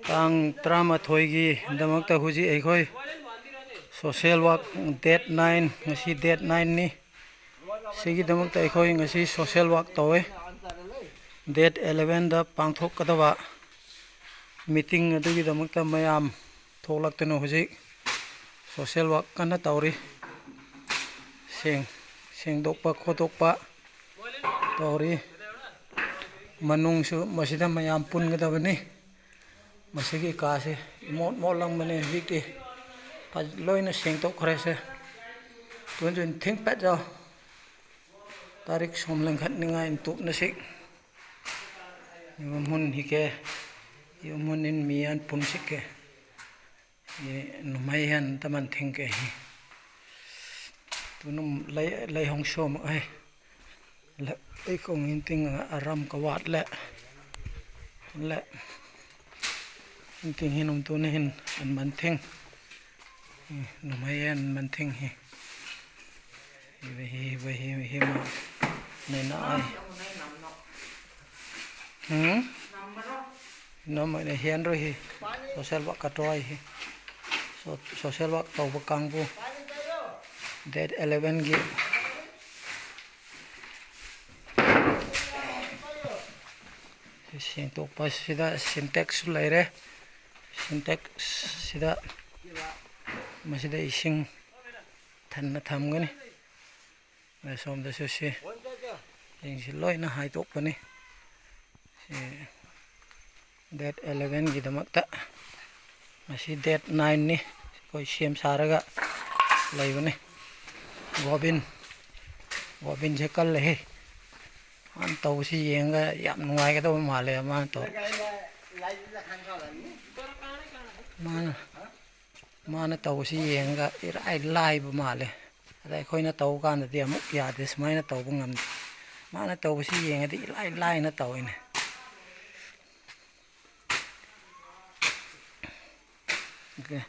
tang drama thoigi damak ta huji ei khoi social work date 9 ngasi date 9 ni sigi damak ta ei khoi ngasi social work towe date 11 da pangthok kadawa meeting adugi damak ta mayam tholak teno huji social work kana tawri seng dokpa khodokpa tawri manung su masida mayam pun gadawani masigi kaase mot lang mane wikti pa loina seng tok khare se tunjun think pat jaw tarik somlang khat ninga in tu na sik mun hike yumun in mian pun sikke ye numai han taman think ke tunum lai hong som ai la ei kong in ting aram kawat la ting hinum tu ne hin an man thing numai an man thing hi ve ma nei na ai nam ne hian ro hi social work ka toy hi social work to ba kang bu date 11 gi sing tok pas sida syntax laire syntax sida masida ising thanna thamgani som da se ing loina hai tok pani date 11 gi damakta masi date 9 ni koi sem saraga laibani gobin je kal le an taw si yenga yam nuai ka taw male ma to mana taw si yenga irai lai ba male dai khoina taw kan da amuk ya des mai na taw bungam mana taw si yenga di lai na taw ine okay